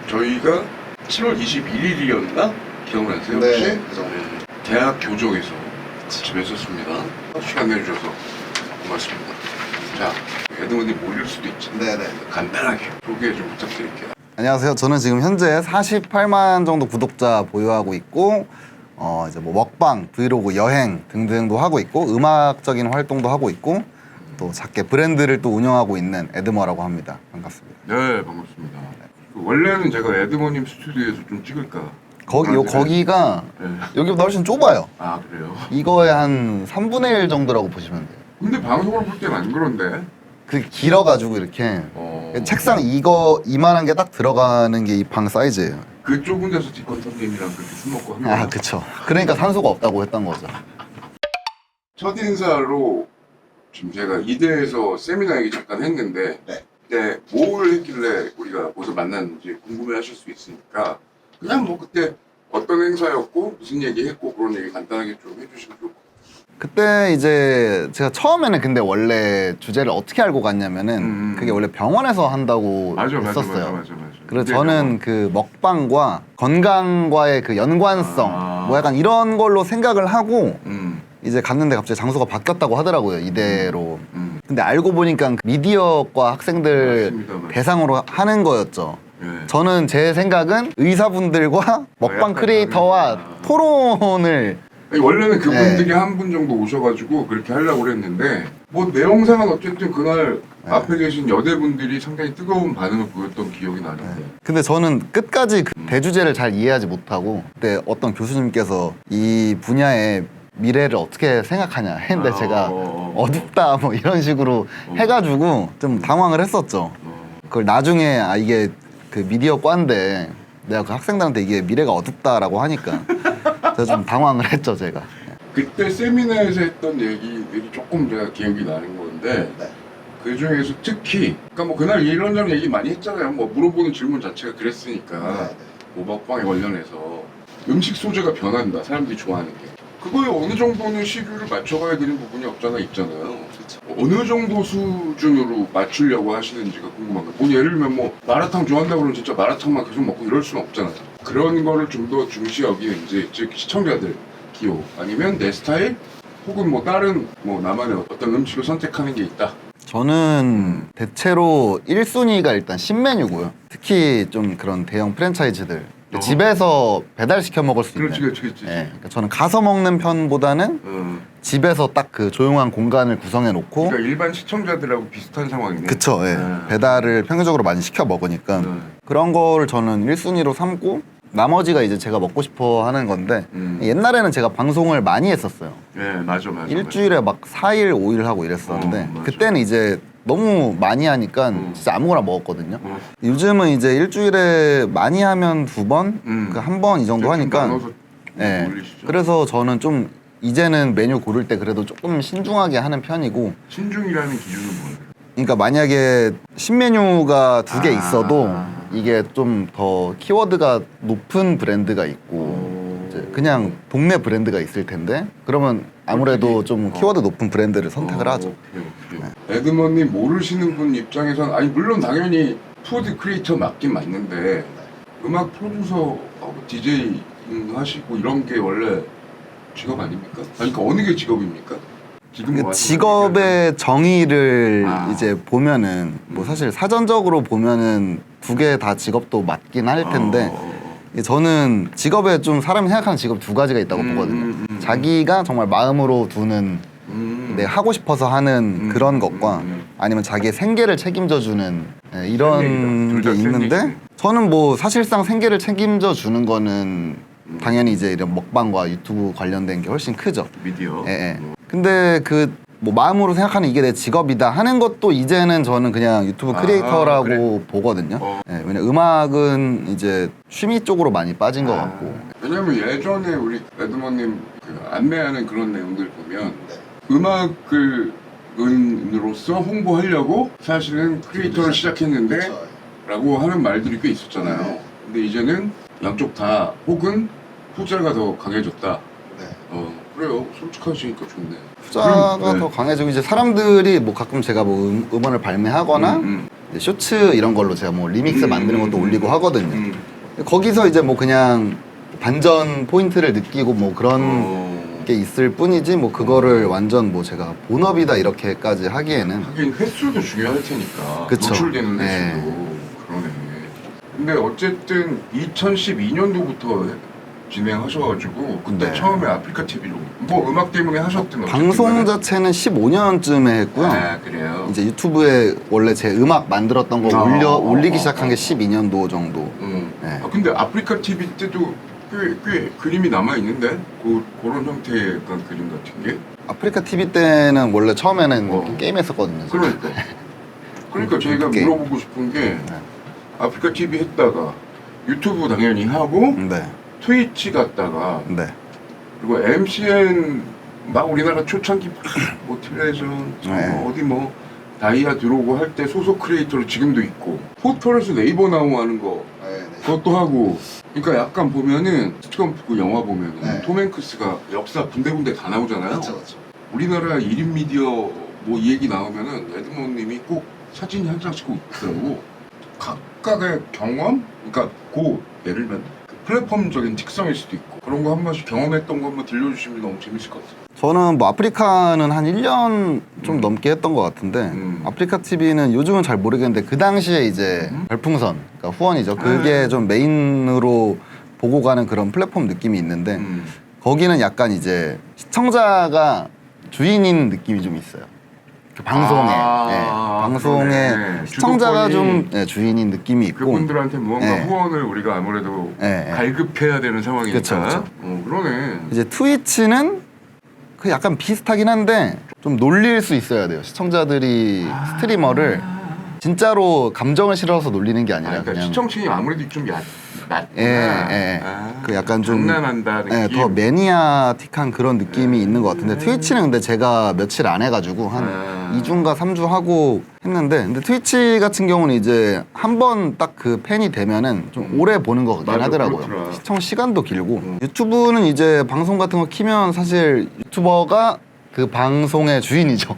저희가 7월 21일이었나? 기억나세요? 네, 혹시? 그죠. 대학 교정에서 같이 뵀었습니다. 시간 내주셔서 고맙습니다. 자, 에드먼님 모를 수도 있죠. 네네. 간단하게 소개 좀 부탁드릴게요. 안녕하세요. 저는 지금 현재 48만 정도 구독자 보유하고 있고 이제 뭐 먹방, 브이로그, 여행 등등도 하고 있고 음악적인 활동도 하고 있고 또 작게 브랜드를 또 운영하고 있는 에드머라고 합니다. 반갑습니다. 네, 반갑습니다. 원래는 제가 에드먼님 스튜디오에서 좀 찍을까? 거기가 네. 여기보다 훨씬 좁아요. 아, 그래요? 이거의 한 3분의 1 정도라고 보시면 돼요. 근데 방송으로 볼 땐 안 그런데? 그 길어가지고 이렇게 책상 이만한 게 딱 들어가는 게 이 방 사이즈예요. 그 좁은 데서 뒷컨선님이랑 그렇게 술 먹고 하면 아, 그쵸. 그러니까 산소가 없다고 했던 거죠. 첫 인사로 지금 제가 이대에서 세미나 얘기 잠깐 했는데 네. 그때 뭘 했길래 우리가 어디서 만났는지 궁금해하실 수 있으니까 그냥 뭐 그때 어떤 행사였고 무슨 얘기했고 그런 얘기 간단하게 좀 해주시면 좋을 것 같아요. 그때 이제 제가 처음에는 근데 원래 주제를 어떻게 알고 갔냐면은 그게 원래 병원에서 한다고 했었어요. 맞아. 그래서 저는 그 먹방과 건강과의 그 연관성 뭐 약간 이런 걸로 생각을 하고 이제 갔는데 갑자기 장소가 바뀌었다고 하더라고요, 이대로. 근데 알고 보니까 미디어과 학생들 맞습니다. 대상으로 하는 거였죠. 네. 저는 제 생각은 의사분들과 먹방 약간 크리에이터와 다르구나. 토론을 아니, 원래는 그분들이 한 분 정도 오셔가지고 그렇게 하려고 그랬는데 뭐 내용상은 어쨌든 그날 앞에 계신 여대분들이 상당히 뜨거운 반응을 보였던 기억이 나는데 근데 저는 끝까지 그 대주제를 잘 이해하지 못하고 그때 어떤 교수님께서 이 분야의 미래를 어떻게 생각하냐 했는데 제가 어둡다 뭐 이런 식으로 해가지고 좀 당황을 했었죠. 그걸 나중에 이게 그 미디어 과인데 내가 그 학생들한테 이게 미래가 어둡다라고 하니까 그래서 좀 당황을 했죠, 제가. 그때 세미나에서 했던 얘기들이 조금 제가 기억이 나는 건데 그 중에서 특히 그러니까 뭐 그날 이런저런 얘기 많이 했잖아요. 뭐 물어보는 질문 자체가 그랬으니까 뭐 먹방에 관련해서 음식 소재가 변한다. 사람들이 좋아하는 게 그거에 어느 정도는 시류를 맞춰가야 되는 부분이 없잖아 있잖아요. 어느 정도 수준으로 맞추려고 하시는지가 궁금한 거예요. 뭐 예를 들면 뭐 마라탕 좋아한다고 그러면 진짜 마라탕만 계속 먹고 이럴 수는 없잖아요. 그런 거를 좀 더 중시 여기는지 즉 시청자들 기호 아니면 내 스타일 혹은 뭐 다른 뭐 나만의 어떤 음식을 선택하는 게 있다. 저는 대체로 1순위가 일단 신메뉴고요. 특히 좀 그런 대형 프랜차이즈들 집에서 배달시켜 먹을 수 있는. 그렇지. 예, 그러니까 저는 가서 먹는 편보다는 집에서 딱 그 조용한 공간을 구성해 놓고 그러니까 일반 시청자들하고 비슷한 상황이네. 그쵸. 예. 배달을 평균적으로 많이 시켜 먹으니까 그런 거를 저는 1순위로 삼고 나머지가 이제 제가 먹고 싶어 하는 건데 옛날에는 제가 방송을 많이 했었어요. 네, 맞아. 일주일에 막 4일, 5일 하고 이랬었는데 맞아. 그때는 이제 너무 많이 하니까 진짜 아무거나 먹었거든요. 요즘은 이제 일주일에 많이 하면 2번, 그 한 번 이 정도 하니까 나눠서 예. 올리시죠. 그래서 저는 좀 이제는 메뉴 고를 때 그래도 조금 신중하게 하는 편이고 신중이라는 기준은 뭐예요? 그러니까 만약에 신메뉴가 2개 있어도 이게 좀 더 키워드가 높은 브랜드가 있고 이제 그냥 동네 브랜드가 있을 텐데 그러면 아무래도 좀 키워드 높은 브랜드를 선택을 하죠. 오케이. 에드먼님 모르시는 분 입장에선 아니 물론 당연히 푸드 크리에이터 맞긴 맞는데 음악 프로듀서 DJ 하시고 이런 게 원래 직업 아닙니까? 아니 그러니까 어느 게 직업입니까? 지금 그 직업의 정의를 아. 이제 보면은 뭐 사실 사전적으로 보면은 2개 다 직업도 맞긴 할 텐데 저는 직업에 좀 사람이 생각하는 직업 2가지가 있다고 보거든요. 자기가 정말 마음으로 두는 내가 하고 싶어서 하는 그런 것과 아니면 자기의 생계를 책임져 주는 이런 게 있는데 저는 뭐 사실상 생계를 책임져 주는 거는 당연히 이제 이런 먹방과 유튜브 관련된 게 훨씬 크죠. 미디어. 예. 근데 그 뭐 마음으로 생각하는 이게 내 직업이다 하는 것도 이제는 저는 그냥 유튜브 크리에이터라고 그래? 보거든요. 예, 왜냐 음악은 이제 취미 쪽으로 많이 빠진 것 같고. 왜냐면 예전에 우리 에드먼님 그 안내하는 그런 내용들 보면 음악을 은으로서 홍보하려고 사실은 크리에이터를 시작했는데 라고 하는 말들이 꽤 있었잖아요. 근데 이제는 양쪽 다 혹은 후자가 더 강해졌다. 그래요. 솔직하시니까 좋네. 후자가 그럼, 더 강해지고 이제 사람들이 뭐 가끔 제가 뭐 음원을 발매하거나 이제 쇼츠 이런 걸로 제가 뭐 리믹스 만드는 것도 올리고 하거든요. 거기서 이제 뭐 그냥 반전 포인트를 느끼고 뭐 그런 게 있을 뿐이지 뭐 그거를 완전 뭐 제가 본업이다 이렇게까지 하기에는. 하긴 횟수도 중요할 테니까. 그쵸. 노출되는 네. 횟수도. 그러네. 근데 어쨌든 2012년도부터 진행하셔가지고 그때 네. 처음에 아프리카 TV로 뭐 음악 때문에 하셨든 방송 자체는 15년쯤에 했고요. 아 그래요? 이제 유튜브에 원래 제 음악 만들었던 거 올리기 시작한 게 어. 12년도 정도. 네. 아, 근데 아프리카 TV 때도 꽤 그림이 남아 있는데 그런 형태의 약간 그림 같은 게. 아프리카 TV 때는 원래 처음에는 어. 게임 했었거든요. 그러니까 저희가 게임. 물어보고 싶은 게 아프리카 TV 했다가 유튜브 당연히 하고 네. 트위치 갔다가 네. 그리고 MCN 막 우리나라 초창기 뭐 텔레전 네. 어디 뭐 다이아 들어오고 할 때 소속 크리에이터로 지금도 있고 포털에서 네이버 나오고 하는 거 그것도 하고. 그러니까 약간 보면은 스티컴 그 영화 보면은 네. 톰 행크스가 역사 군데군데 다 나오잖아요. 그렇죠. 우리나라 1인 미디어 뭐 이 얘기 나오면은 에드먼님이 꼭 사진 한 장 찍고 있더라고. 각각의 경험, 그러니까 예를 들면 그 플랫폼적인 특성일 수도 있고 그런 거 한 번씩 경험했던 거 한번 들려주시면 너무 재밌을 것 같아요. 저는 뭐 아프리카는 한 1년 좀 넘게 했던 것 같은데 아프리카 TV는 요즘은 잘 모르겠는데 그 당시에 이제 별풍선, 그러니까 후원이죠. 그게 좀 메인으로 보고 가는 그런 플랫폼 느낌이 있는데 거기는 약간 이제 시청자가 주인인 느낌이 좀 있어요. 그 방송에 방송에 그러네. 시청자가 주도권이 좀 주인인 느낌이 있고 그분들한테 무언가 네. 후원을 우리가 아무래도 네. 갈급해야 되는 상황이니까. 그쵸. 그러네. 이제 트위치는 그 약간 비슷하긴 한데 좀 놀릴 수 있어야 돼요. 시청자들이 스트리머를 진짜로 감정을 실어서 놀리는 게 아니라 그러니까 그냥 시청층이 아무래도 좀 낮구나. 그 약간 좀 장난한다 느낌. 더 매니아틱한 그런 느낌이 있는 것 같은데 트위치는 근데 제가 며칠 안 해가지고 한 2주인가 3주 하고 했는데 근데 트위치 같은 경우는 이제 한 번 딱 그 팬이 되면은 좀 오래 보는 것 같긴 맞아, 하더라고요. 그렇더라. 시청 시간도 길고 유튜브는 이제 방송 같은 거 키면 사실 유튜버가 그 방송의 주인이죠.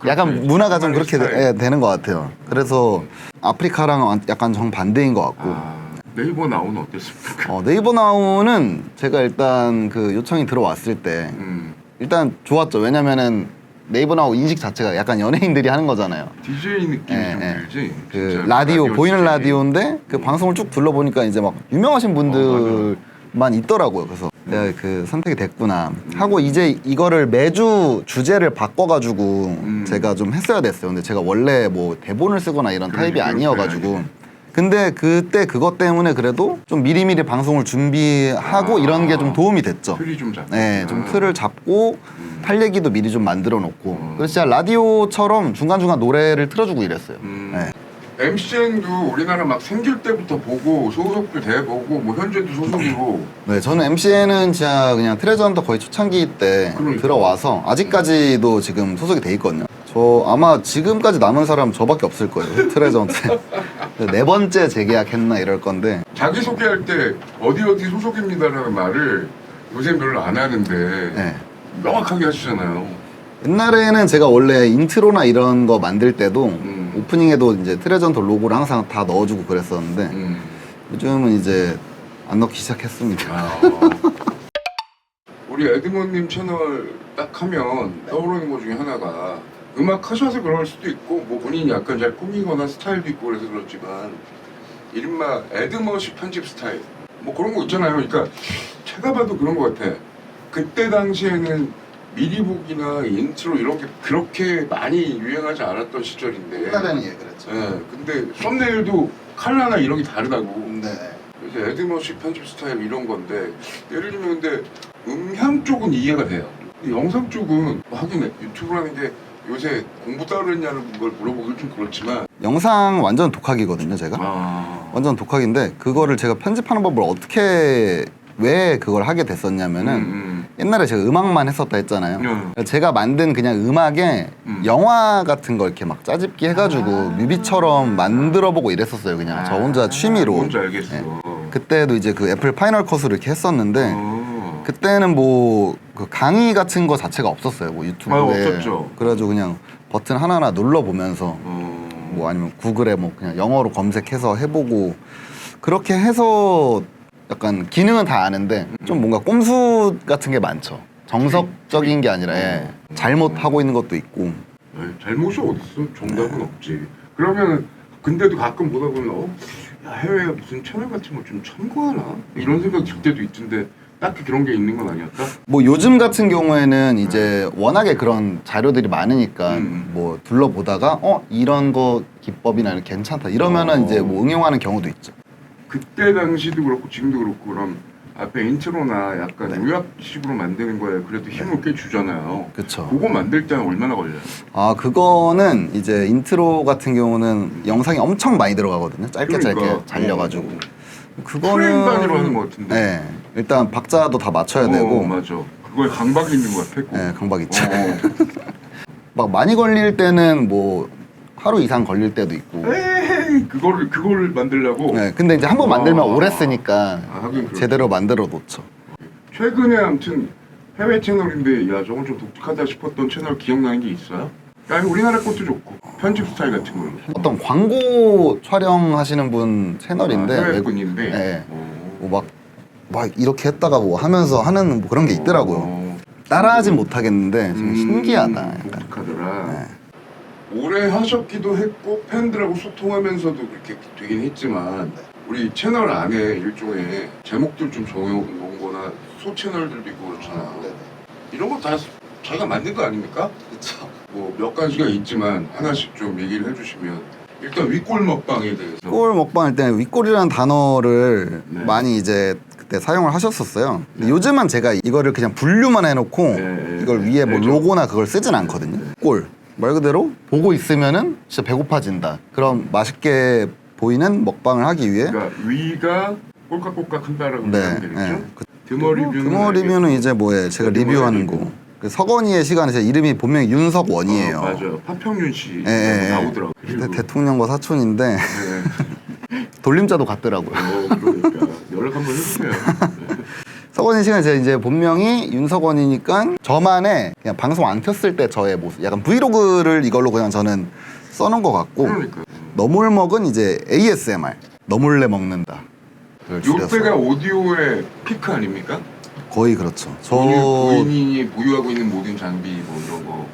약간 문화가 좀 그렇게 되는 것 같아요. 그래서 아프리카랑 약간 정반대인 것 같고 네이버 나오는 어땠습니까? 네이버 나우는 제가 일단 그 요청이 들어왔을 때 일단 좋았죠. 왜냐면은 네이버 나우 인식 자체가 약간 연예인들이 하는 거잖아요. DJ 느낌이 좀 들지. 그 진짜 라디오 보이는 DJ. 라디오인데 그 방송을 쭉 둘러보니까 이제 막 유명하신 분들만 있더라고요. 그래서 내가 그 선택이 됐구나 하고 이제 이거를 매주 주제를 바꿔가지고 제가 좀 했어야 됐어요. 근데 제가 원래 뭐 대본을 쓰거나 이런 타입이 아니어가지고 근데 그때 그것 때문에 그래도 좀 미리미리 방송을 준비하고 이런 게 좀 도움이 됐죠. 틀이 좀 잡고. 네, 좀 틀을 잡고 할 얘기도 미리 좀 만들어 놓고 그래서 진짜 라디오처럼 중간중간 노래를 틀어주고 이랬어요. 네. MCN도 우리나라 막 생길 때부터 보고 소속도 돼보고 뭐 현재도 소속이고. 네, 저는 MCN은 진짜 그냥 트레저 헌터 거의 초창기 때 그러니까. 들어와서 아직까지도 지금 소속이 돼 있거든요. 저 아마 지금까지 남은 사람 저밖에 없을 거예요. 트레저 헌터. 네 번째 재계약했나 이럴 건데 자기소개할 때 어디 소속입니다라는 말을 요새 별로 안 하는데 네. 명확하게 하시잖아요. 옛날에는 제가 원래 인트로나 이런 거 만들 때도 오프닝에도 이제 트레저 헌터 로고를 항상 다 넣어주고 그랬었는데 요즘은 이제 안 넣기 시작했습니다. 우리 에드먼님 채널 딱 하면 떠오르는 것 중에 하나가 음악 하셔서 그럴 수도 있고 뭐 본인이 약간 잘 꾸미거나 스타일도 있고 그래서 그렇지만 이른바 에드머식 편집 스타일 뭐 그런 거 있잖아요. 그러니까 제가 봐도 그런 것 같아. 그때 당시에는 미리보기나 인트로 이런 게 그렇게 많이 유행하지 않았던 시절인데 옛날에는 그랬죠. 네, 근데 썸네일도 컬러나 이런 게 다르다고. 네. 이제 에드머식 편집 스타일 이런 건데 예를 들면 근데 음향 쪽은 이해가 돼요. 근데 영상 쪽은 하긴 유튜브라는 게 요새 공부 따로 했냐는 걸 물어보기 좀 그렇지만 영상 완전 독학이거든요, 제가. 완전 독학인데 그거를 제가 편집하는 법을 어떻게 왜 그걸 하게 됐었냐면은 옛날에 제가 음악만 했었다 했잖아요. 제가 만든 그냥 음악에 영화 같은 거 이렇게 막 짜집기 해가지고 뮤비처럼 만들어보고 이랬었어요. 그냥 저 혼자 취미로. 뭔지 알겠어. 그때도 이제 그 애플 파이널 컷으로 이렇게 했었는데 그때는 뭐 그 강의 같은 거 자체가 없었어요. 뭐 유튜브에. 없었죠. 그래가지고 그냥 버튼 하나하나 눌러보면서 뭐 아니면 구글에 뭐 그냥 영어로 검색해서 해보고 그렇게 해서 약간 기능은 다 아는데 좀 뭔가 꼼수 같은 게 많죠. 정석적인 게 아니라 예, 잘못하고 있는 것도 있고. 잘못이 어딨어? 정답은 없지. 그러면 근데도 가끔 보다 보면 야, 해외에 무슨 채널 같은 거 좀 참고하나? 이런 생각 들 때도 있던데 딱히 그런 게 있는 건 아니었다? 뭐 요즘 같은 경우에는 이제 워낙에 그런 자료들이 많으니까 뭐 둘러보다가 이런 거 기법이나 이런 괜찮다 이러면은 이제 뭐 응용하는 경우도 있죠. 그때 당시도 그렇고 지금도 그렇고 그럼 앞에 인트로나 약간 요약식으로 만드는 거에 그래도 힘을 꽤 주잖아요. 그쵸. 그거 만들 때는 얼마나 걸려요? 아 그거는 이제 인트로 같은 경우는 영상이 엄청 많이 들어가거든요. 짧게 그러니까. 잘려가지고 프레임 그거는 단위로 하는 것 같은데. 네, 일단 박자도 다 맞춰야 되고 맞아. 그거에 강박이 있는 것 같아. 네, 강박 있죠. 어. 막 많이 걸릴 때는 뭐 하루 이상 걸릴 때도 있고. 에이, 그거를 만들려고. 네, 근데 이제 한 번 만들면 아. 오래 쓰니까 하긴 그렇죠. 제대로 만들어 놓죠. 최근에 아무튼 해외 채널인데 야 저건 좀 독특하다 싶었던 채널 기억나는 게 있어요? 아니 우리나라 것도 좋고 편집 스타일 같은 걸로. 어떤 광고 촬영하시는 분 채널인데 해외 분인데. 네. 뭐 막 이렇게 했다가 뭐 하면서 하는 뭐 그런 게 있더라고요. 따라하진 못하겠는데 좀 신기하다. 약간. 독특하더라. 네. 오래 하셨기도 했고 팬들하고 소통하면서도 그렇게 되긴 했지만 우리 채널 안에 일종의 제목들 좀 정해놓은 거나 소 채널들도 있고 그렇잖아요. 이런 거 다 자기가 만든 거 아닙니까? 그렇죠. 뭐 몇 가지가 있지만 하나씩 좀 얘기를 해주시면 일단 윗골 먹방에 대해서 윗골 먹방할 때 윗골이라는 단어를 네. 많이 이제 그때 사용을 하셨었어요. 근데 요즘은 제가 이거를 그냥 분류만 해놓고 네, 이걸 위에 뭐 알죠. 로고나 그걸 쓰진 않거든요. 꼴 말 그대로 보고 있으면은 진짜 배고파진다. 그럼 맛있게 보이는 먹방을 하기 위해 그러니까 위가 꼴깍꼴깍 한다라고 네, 하면 되겠죠? 네. 드머 리뷰는 드머 리뷰는 이제 뭐예요? 제가 드머 리뷰하는 리뷰. 거. 그 서건이의 시간에 제 이름이 본명이 윤석원이에요. 맞아요. 파평윤 씨 예, 나오더라고. 그리고 대통령과 사촌인데 네. 돌림자도 같더라고요. 그러니까 연락 한번 해주세요. 네. 서건이 시간 제 이제 본명이 윤석원이니까 저만의 그냥 방송 안 켰을 때 저의 모습, 약간 브이로그를 이걸로 그냥 저는 써놓은 것 같고 그러니까 너몰먹은 이제 ASMR 너몰래 먹는다. 그걸 줄여서. 요때가 오디오의 피크 아닙니까? 거의 그렇죠. 본인이 보유하고 있는 모든 장비 뭐 이런 거.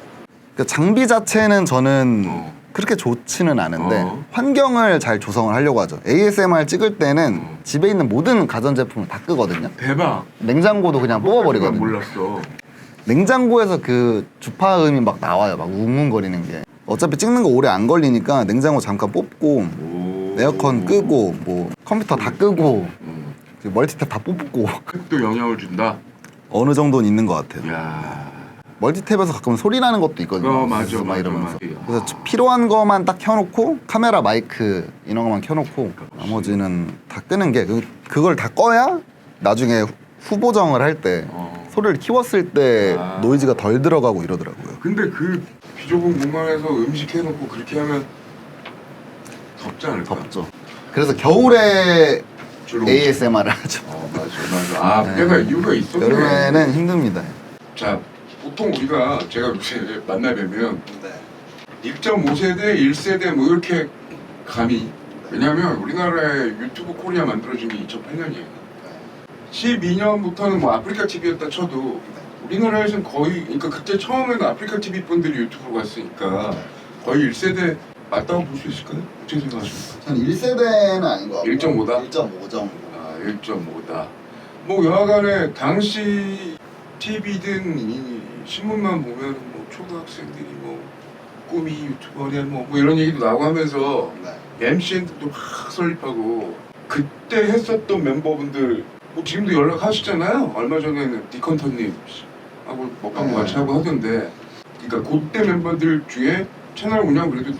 그 장비 자체는 저는 그렇게 좋지는 않은데 환경을 잘 조성을 하려고 하죠. ASMR 찍을 때는 집에 있는 모든 가전제품을 다 끄거든요. 대박. 냉장고도 그냥 뽑아버리거든요. 몰랐어. 냉장고에서 그 주파음이 막 나와요. 막 웅웅거리는 게. 어차피 찍는 거 오래 안 걸리니까 냉장고 잠깐 뽑고 에어컨 끄고 뭐 컴퓨터 다 끄고 그 멀티탭 다 뽑고 또 영향을 준다. 어느 정도는 있는 것 같아요. 야. 멀티탭에서 가끔 소리 나는 것도 있거든요. 맞아, 막 맞아, 이러면서. 맞아. 그래서 필요한 것만 딱 켜놓고 카메라 마이크 이런 것만 켜놓고 나머지는 다 끄는 게 그걸 다 꺼야 나중에 후보정을 할 때 소리를 키웠을 때 노이즈가 덜 들어가고 이러더라고요. 근데 그 비좁은 공간에서 음식 해놓고 그렇게 하면 덥지 않을까? 덥죠. 그래서 겨울에 주로 ASMR을 하죠. 맞아. 내가 이유가 있었네. 여름에는 힘듭니다. 자, 보통 우리가 제가 요새 만나 뵈면 1.5세대, 1세대 뭐 이렇게 감이. 왜냐면 우리나라에 유튜브 코리아 만들어진 게 2008년이에요. 12년부터는 뭐 아프리카 TV였다 쳐도 우리나라에서는 거의, 그러니까 그때 처음에는 아프리카 TV 분들이 유튜브로 갔으니까 거의 1세대 맞다고 볼 수 있을까요? 어떻게 생각하십니까? 전 1세대는 아닌 것 같고 1.5 다? 1.5 정도. 1.5다. 뭐 여하간에 당시 TV든 이 신문만 보면 뭐 초등학생들이 뭐 꿈이 유튜버냐 뭐 이런 얘기도 나오고 하면서 MC들도 막 설립하고 그때 했었던 멤버분들 뭐 지금도 연락하시잖아요. 얼마 전에는 디컨터님 하고 먹방도 같이 하고 하던데 그러니까 그때 멤버들 중에 채널 운영 그래도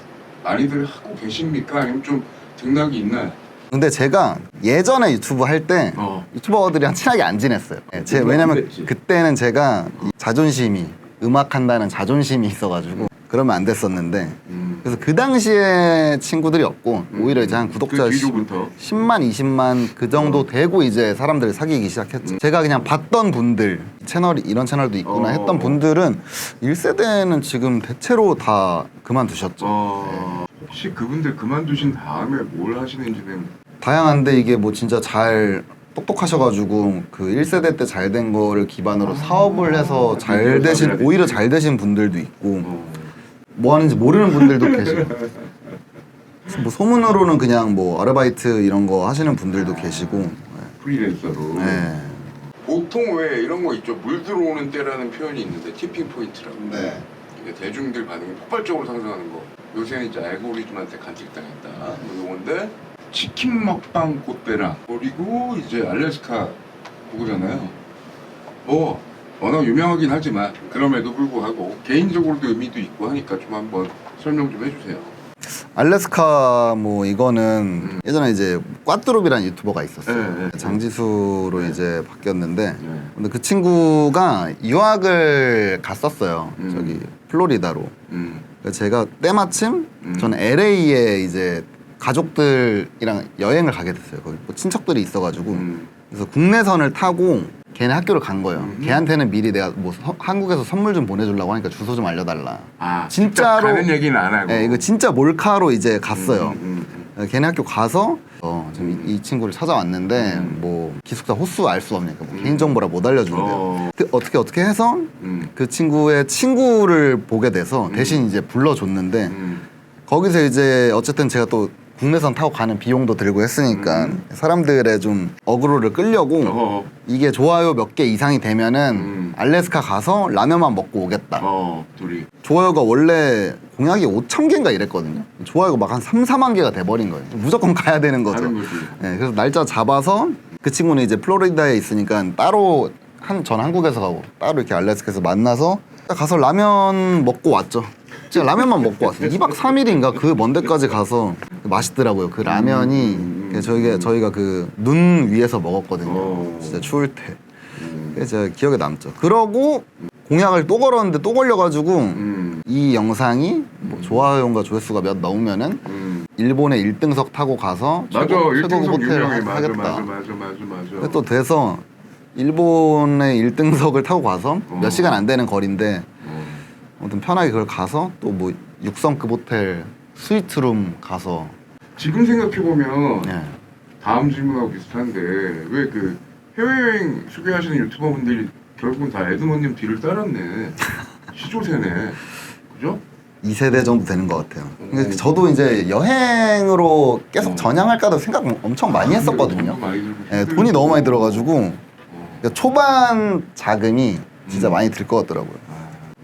많이들 하고 계십니까? 아니면 좀 등락이 있나요? 근데 제가 예전에 유튜브 할 때 유튜버들이랑 친하게 안 지냈어요. 왜냐면 그때는 제가 이 자존심이 음악한다는 자존심이 있어가지고 그러면 안 됐었는데 그래서 그 당시에 친구들이 없고 오히려 이제 한 구독자 그 뒤로부터 10만, 20만 그 정도 되고 이제 사람들을 사귀기 시작했죠. 제가 그냥 봤던 분들 채널이 이런 채널도 있구나 했던 분들은 1세대는 지금 대체로 다 그만두셨죠. 혹시 그분들 그만두신 다음에 뭘 하시는지는 다양한데 이게 뭐 진짜 잘 똑똑하셔가지고 그 1세대 때 잘 된 거를 기반으로 사업을 해서 잘 되신 오히려 잘 되신 분들도 있고 뭐 하는지 모르는 분들도 계시고 뭐 소문으로는 그냥 뭐 아르바이트 이런 거 하시는 분들도 계시고 프리랜서로. 네. 보통 왜 이런 거 있죠? 물 들어오는 때라는 표현이 있는데 티핑 포인트라고. 네. 이게 대중들 반응이 폭발적으로 상승하는 거. 요새는 이제 알고리즘한테 간직당했다. 뭐 요건데 치킨 먹방 꽃배랑 그리고 이제 알래스카 그거잖아요. 뭐 워낙 유명하긴 하지만 그럼에도 불구하고 개인적으로도 의미도 있고 하니까 좀 한번 설명 좀 해주세요. 알래스카 뭐 이거는 예전에 이제 꽈뚜룹이라는 유튜버가 있었어요. 네, 네. 장지수로 이제 바뀌었는데 네. 근데 그 친구가 유학을 갔었어요. 저기 플로리다로. 그래서 제가 때마침 저는 LA에 이제 가족들이랑 여행을 가게 됐어요. 거기 뭐 친척들이 있어가지고 그래서 국내선을 타고 걔네 학교를 간 거예요. 걔한테는 미리 내가 뭐 한국에서 선물 좀 보내주려고 하니까 주소 좀 알려달라. 아 진짜로 가는 얘기는 안 하고. 네, 이거 진짜 몰카로 이제 갔어요. 걔네 학교 가서 지금 이 친구를 찾아왔는데 뭐 기숙사 호수 알 수 없으니까 뭐 개인정보라 못 알려준대요. 어떻게 해서 그 친구의 친구를 보게 돼서 대신 이제 불러줬는데 거기서 이제 어쨌든 제가 또 국내선 타고 가는 비용도 들고 했으니까 사람들의 좀 어그로를 끌려고 이게 좋아요 몇 개 이상이 되면은 알래스카 가서 라면만 먹고 오겠다. 둘이. 좋아요가 원래 공약이 5,000개인가 이랬거든요. 좋아요가 막 한 3, 4만 개가 돼버린 거예요. 무조건 가야 되는 거죠. 가는 거지. 네, 그래서 날짜 잡아서 그 친구는 이제 플로리다에 있으니까 따로 전 한국에서 가고 따로 이렇게 알래스카에서 만나서 가서 라면 먹고 왔죠. 제가 라면만 먹고 왔어요. 2박 3일인가 그 먼 데까지 가서 맛있더라고요. 그 라면이 저희가 그 눈 위에서 먹었거든요. 진짜 추울 때. 그래서 제가 기억에 남죠. 그러고 공약을 또 걸었는데 또 걸려가지고 이 영상이 뭐 좋아요인가 조회수가 몇 넘으면은 일본의 1등석 타고 가서 맞아, 최고급 1등석 호텔을 유명해. 맞아. 그래서 또 돼서 일본의 1등석을 타고 가서 몇 시간 안 되는 거리인데 아무튼 편하게 그걸 가서 또 뭐 6성급 호텔 스위트룸 가서 지금 생각해 보면 네. 다음 질문하고 비슷한데 왜 그 해외여행 소개하시는 유튜버분들이 결국은 다 에드먼님 뒤를 따랐네. 시조새네. 그죠? 2세대 정도 되는 것 같아요. 근데 저도 이제 여행으로 계속 전향할까도 생각 엄청 많이 했었거든요. 돈도 많이 들고 네, 돈이 너무 많이 들어가지고 그러니까 초반 자금이 진짜 많이 들 것 같더라고요.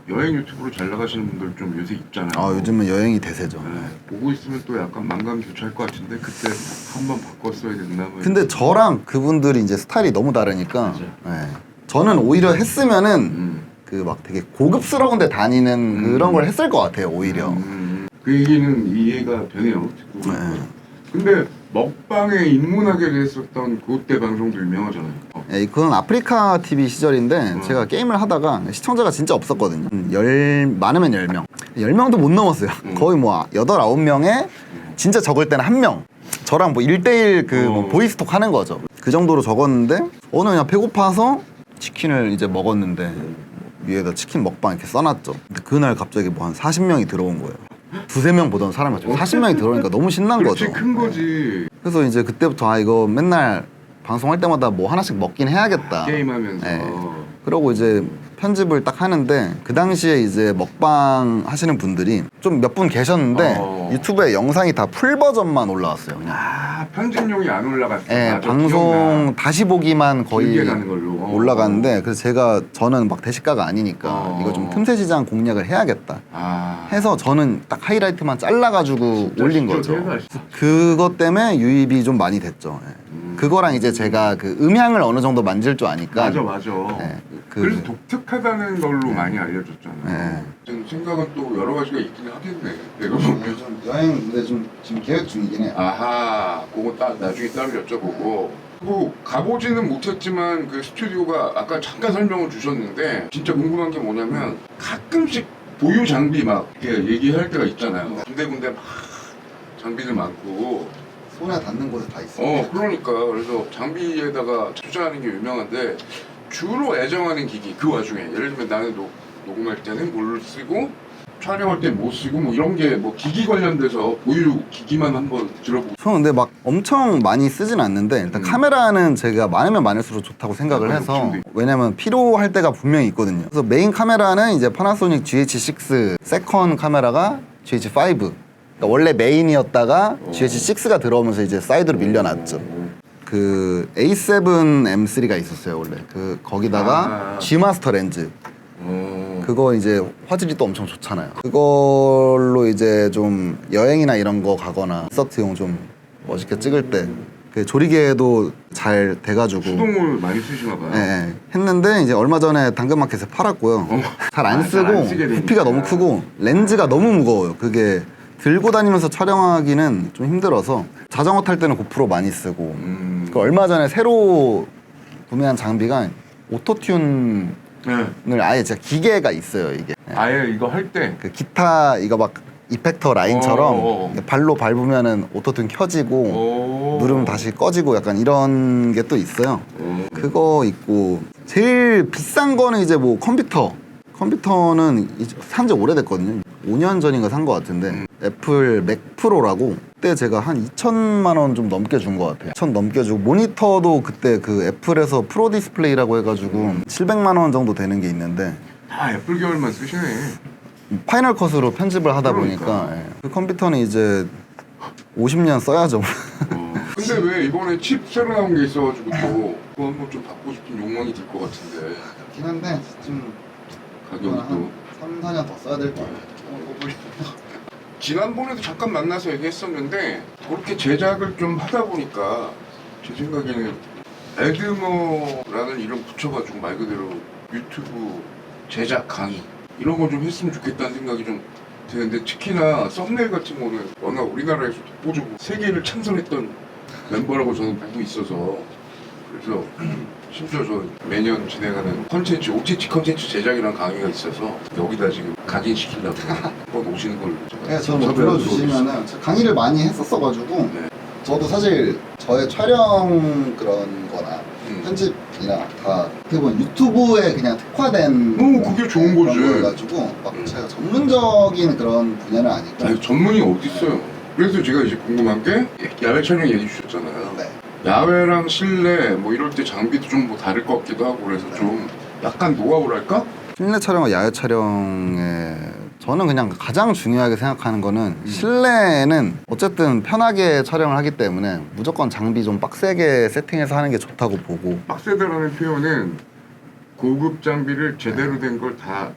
여행 유튜브로 잘 나가시는 분들 좀 요새 있잖아요. 아 요즘은 여행이 대세죠. 네, 보고 있으면 또 약간 만감교차할 것 같은데 그때 한번 바꿨어야 됐나 뭐. 근데 저랑 그분들이 이제 스타일이 너무 다르니까 네. 저는 오히려 했으면 그 막 되게 고급스러운 데 다니는 그런 걸 했을 것 같아요 오히려. 그 얘기는 이해가 되네요. 듣고 보니까. 근데 먹방에 입문하게 됐었던 그때 방송도 유명하잖아요. 네, 그건 아프리카 TV 시절인데 제가 게임을 하다가 시청자가 진짜 없었거든요. 많으면 10명. 10명도 못 넘었어요. 거의 뭐 8, 9명에 진짜 적을 때는 1명. 저랑 뭐 1대1 그 뭐 보이스톡 하는 거죠. 그 정도로 적었는데 어느 그냥 배고파서 치킨을 이제 먹었는데 위에다 치킨 먹방 이렇게 써놨죠. 근데 그날 갑자기 뭐 한 40명이 들어온 거예요. 두세 명 보던 사람이 40명이 들어오니까 너무 신난 그렇지, 거죠. 큰 거지. 그래서 이제 그때부터 아 이거 맨날 방송할 때마다 뭐 하나씩 먹긴 해야겠다. 게임하면서. 그러고 이제 편집을 딱 하는데 그 당시에 이제 먹방 하시는 분들이 좀 몇 분 계셨는데 유튜브에 영상이 다 풀 버전만 올라왔어요. 그냥. 아, 편집용이 안 올라갔어. 네, 맞아, 방송 기억나. 다시 보기만 거의 길게 가는 걸로. 올라가는데 그래서 저는 막 대식가가 아니니까 이거 좀 틈새 시장 공략을 해야겠다 해서 저는 딱 하이라이트만 잘라가지고 올린 거죠. 그것 때문에 유입이 좀 많이 됐죠. 그거랑 이제 제가 그 음향을 어느 정도 만질 줄 아니까 맞아. 네, 그래서 독특하다는 걸로 많이 알려줬잖아요. 좀 생각은 또 여러 가지가 있긴 하겠네. 내가 보면. 여행 근데 좀 지금 계획 중이긴 해요. 아하, 그거 딱 나중에 따로 여쭤보고. 뭐 가보지는 못했지만 그 스튜디오가 아까 잠깐 설명을 주셨는데 진짜 궁금한 게 뭐냐면 가끔씩 보유 장비 막 이렇게 얘기할 때가 있잖아요. 군데군데 막 장비들 많고 손에 닿는 곳에 다 있어요. 그러니까 그래서 장비에다가 투자하는 게 유명한데 주로 애정하는 기기 그 와중에 예를 들면 나는 녹음할 때는 뭘 쓰고 촬영할 때 못 쓰고 뭐 이런 게 뭐 기기 관련돼서 보유 기기만 한번 들어보고. 저는 근데 막 엄청 많이 쓰진 않는데 일단 카메라는 제가 많으면 많을수록 좋다고 생각을 해서 욕심도 왜냐면 필요할 때가 분명히 있거든요. 그래서 메인 카메라는 이제 파나소닉 GH6 세컨 카메라가 GH5 그러니까 원래 메인이었다가 GH6가 들어오면서 이제 사이드로 밀려났죠. 그 A7M3가 있었어요 원래. 그 거기다가 G마스터 렌즈. 그거 이제 화질이 또 엄청 좋잖아요. 그걸로 이제 좀 여행이나 이런 거 가거나 콘서트용 좀 멋있게 찍을 때 그 조리개도 잘 돼가지고 수동을 많이 쓰시나 봐요. 예, 했는데 이제 얼마 전에 당근마켓에 팔았고요. 잘 안 잘 안 쓰고 쓰게 되니까. 부피가 너무 크고 렌즈가 너무 무거워요. 그게 들고 다니면서 촬영하기는 좀 힘들어서 자전거 탈 때는 고프로 많이 쓰고 그 얼마 전에 새로 구매한 장비가 오토튠 네. 을 아예 진짜 기계가 있어요 이게. 아예 이거 할 때. 그 기타 이거 막 이펙터 라인처럼 어. 발로 밟으면은 오토튠 켜지고 누르면 다시 꺼지고 약간 이런 게 또 있어요. 그거 있고 제일 비싼 거는 이제 뭐 컴퓨터는 산지 오래됐거든요. 5년 전인가 산 거 같은데 애플 맥 프로라고 그때 제가 한 2천만 원 좀 넘게 준 것 같아요. 2천 넘게 주고 모니터도 그때 그 애플에서 프로 디스플레이라고 해가지고 700만 원 정도 되는 게 있는데 다 애플 계열만 쓰시네. 파이널 컷으로 편집을 하다 그러니까. 보니까 예. 그 컴퓨터는 이제 50년 써야죠. 근데 왜 이번에 칩 새로 나온 게 있어가지고 또 그거 한번 좀 받고 싶은 욕망이 들 것 같은데 그렇긴 한데 좀 가격이 또 3, 4년 더 써야 될 것 같아요. 지난번에도 잠깐 만나서 얘기했었는데 그렇게 제작을 좀 하다 보니까 제 생각에는 에드머라는 이름 붙여가지고 말 그대로 유튜브 제작 강의 이런 거 좀 했으면 좋겠다는 생각이 좀 드는데 특히나 썸네일 같은 거는 워낙 우리나라에서 독보적으로 세계를 창설했던 멤버라고 저는 보고 있어서 그래서 심지어 저 매년 진행하는 컨텐츠 OTT 컨텐츠 제작이라는 강의가 있어서 여기다 지금 각인시키려고 한번 오시는 걸로 제가 네, 저는 뭐 섭외하도록 불러주시면은 제가 강의를 많이 했었어가지고 네. 저도 사실 저의 촬영 그런 거나 편집이나 다 어떻게 보면 유튜브에 그냥 특화된 그게 좋은 거지. 그런 거여가지고 막 제가 전문적인 그런 분야는 아니고 아니 전문이 어디 있어요? 그래서 제가 이제 궁금한 게 야외 촬영 얘기 주셨잖아요. 네. 야외랑 실내 뭐 이럴 때 장비도 좀 뭐 다를 것 같기도 하고 그래서 좀 약간 노하우랄까? 실내 촬영과 야외 촬영에 저는 그냥 가장 중요하게 생각하는 거는 실내는 어쨌든 편하게 촬영을 하기 때문에 무조건 장비 좀 빡세게 세팅해서 하는 게 좋다고 보고 빡세다라는 표현은 고급 장비를 제대로 된 걸 다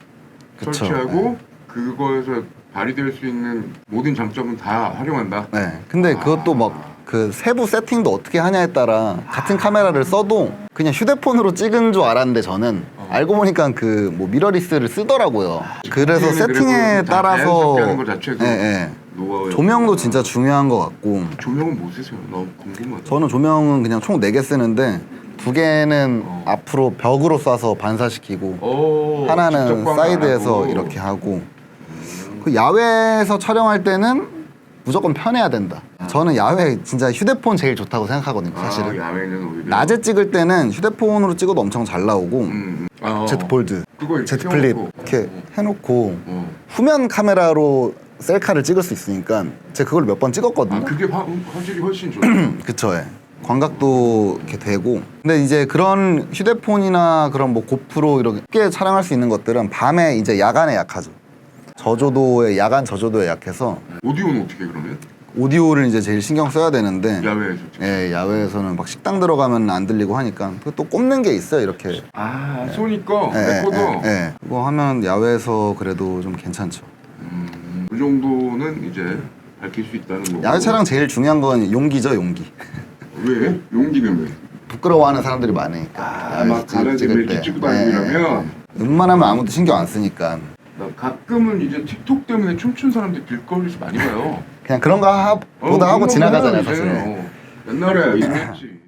그쵸, 설치하고 그거에서 발휘될 수 있는 모든 장점은 다 활용한다. 네. 근데 그것도 막 그 세부 세팅도 어떻게 하냐에 따라 같은 카메라를 써도 그냥 휴대폰으로 찍은 줄 알았는데 저는 알고 보니까 그 뭐 미러리스를 쓰더라고요. 그래서 세팅에 따라서 하는 것 자체도 예, 예. 노하우예요. 조명도 진짜 중요한 것 같고 조명은 뭐 쓰세요? 너무 궁금하다. 저는 조명은 그냥 총 4개 쓰는데 2개는 앞으로 벽으로 쏴서 반사시키고 하나는 직접 광고 안 사이드에서 하고. 이렇게 하고 그 야외에서 촬영할 때는 무조건 편해야 된다. 저는 야외 진짜 휴대폰 제일 좋다고 생각하거든요 사실은. 야외는 오히려 낮에 찍을 때는 휴대폰으로 찍어도 엄청 잘 나오고 Z 폴드, 그거 이렇게 Z 플립 펴놓고. 이렇게 해놓고 후면 카메라로 셀카를 찍을 수 있으니까 제가 그걸 몇 번 찍었거든요. 그게 화질이 훨씬 좋죠. 그쵸. 예. 광각도 이렇게 되고 근데 이제 그런 휴대폰이나 그런 뭐 고프로 이렇게 촬영할 수 있는 것들은 밤에 이제 야간에 약하죠. 야간 저조도에 약해서 오디오는 어떻게 그러면? 오디오를 이제 제일 신경 써야 되는데 야외에서 예, 야외에서는 막 식당 들어가면 안 들리고 하니까 또 꼽는 게 있어요 이렇게. 소니 거 예, 레코더. 예. 그거 하면 야외에서 그래도 좀 괜찮죠. 그 정도는 이제 밝힐 수 있다는 거고. 야외 촬영 제일 중요한 건 용기죠, 용기. 왜? 용기는 왜? 부끄러워하는 사람들이 많으니까. 야외에서 막 가라지 왜 찍고 다니고 이러면 웬만하면 아무도 신경 안 쓰니까. 나 가끔은 이제 틱톡 때문에 춤춘 사람들 길거리에서 많이 봐요. 그냥 그런 거 보다 하고 그런 거 지나가잖아요, 이제. 사실. 옛날에 이랬지.